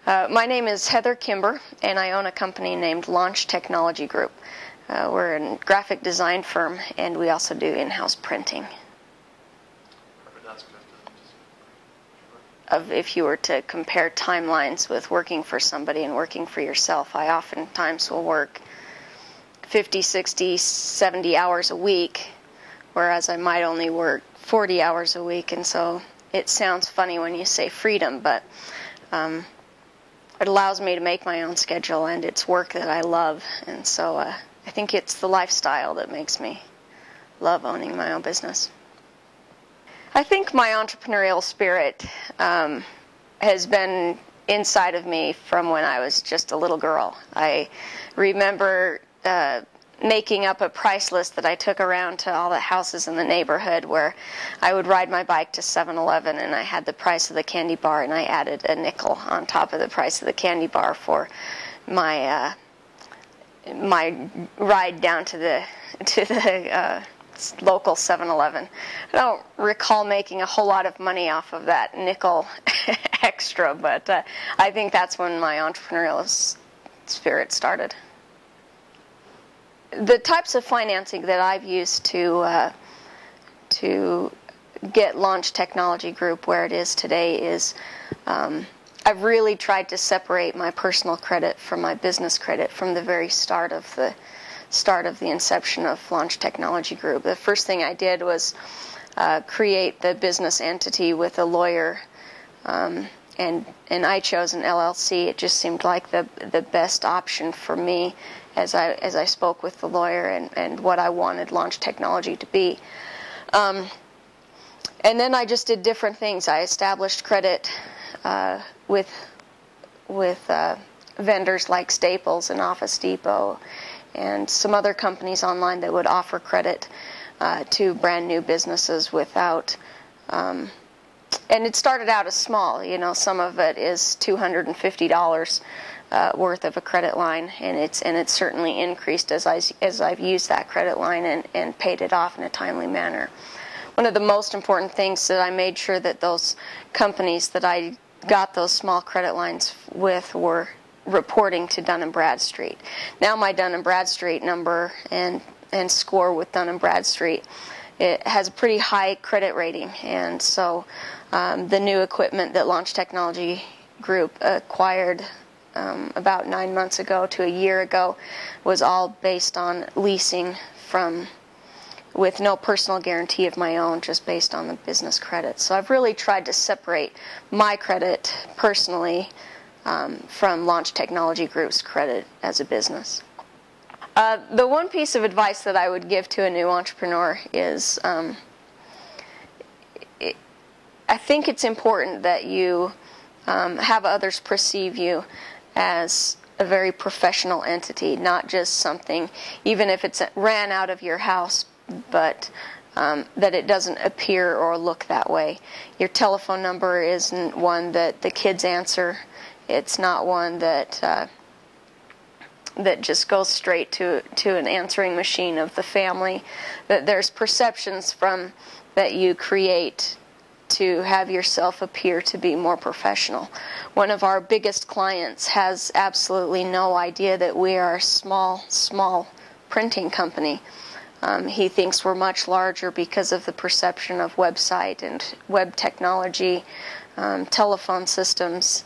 My name is Heather Kimber, and I own a company named Launch Technology Group. We're a graphic design firm, and we also do in-house printing. If you were to compare timelines with working for somebody and working for yourself, I oftentimes will work 50, 60, 70 hours a week, whereas I might only work 40 hours a week. And so it sounds funny when you say freedom, but it allows me to make my own schedule, and it's work that I love. And so I think it's the lifestyle that makes me love owning my own business. I think my entrepreneurial spirit has been inside of me from when I was just a little girl. I remember making up a price list that I took around to all the houses in the neighborhood, where I would ride my bike to 7-Eleven and I had the price of the candy bar, and I added a nickel on top of the price of the candy bar for my my ride down to the local 7-Eleven. I don't recall making a whole lot of money off of that nickel extra, but I think that's when my entrepreneurial spirit started. The types of financing that I've used to get Launch Technology Group where it is today is I've really tried to separate my personal credit from my business credit from the very start of the inception of Launch Technology Group. The first thing I did was create the business entity with a lawyer, and I chose an LLC. It just seemed like the best option for me as I spoke with the lawyer and what I wanted Launch Technology to be. And then I just did different things. I established credit with vendors like Staples and Office Depot and some other companies online that would offer credit to brand new businesses without, and it started out as small. You know, some of it is $250 worth of a credit line, and it's certainly increased as I've used that credit line and paid it off in a timely manner. One of the most important things that I made sure that those companies that I got those small credit lines with were reporting to Dun & Bradstreet. Now my Dun & Bradstreet number and score with Dun & Bradstreet, it has a pretty high credit rating, and so the new equipment that Launch Technology Group acquired about 9 months ago to a year ago was all based on leasing with no personal guarantee of my own, just based on the business credit. So I've really tried to separate my credit personally from Launch Technology Group's credit as a business. The one piece of advice that I would give to a new entrepreneur is I think it's important that you have others perceive you as a very professional entity, not just something, even if it's ran out of your house, but that it doesn't appear or look that way. Your telephone number isn't one that the kids answer. It's not one that just goes straight to an answering machine of the family. That there's perceptions that you create to have yourself appear to be more professional. One of our biggest clients has absolutely no idea that we are a small printing company. He thinks we're much larger because of the perception of website and web technology, telephone systems,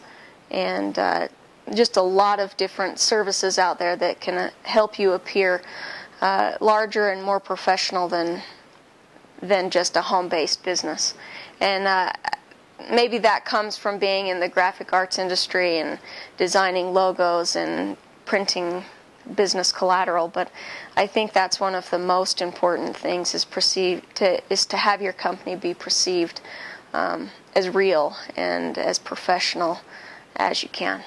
and just a lot of different services out there that can help you appear larger and more professional than just a home-based business. And maybe that comes from being in the graphic arts industry and designing logos and printing business collateral, but I think that's one of the most important things is to have your company be perceived as real and as professional as you can.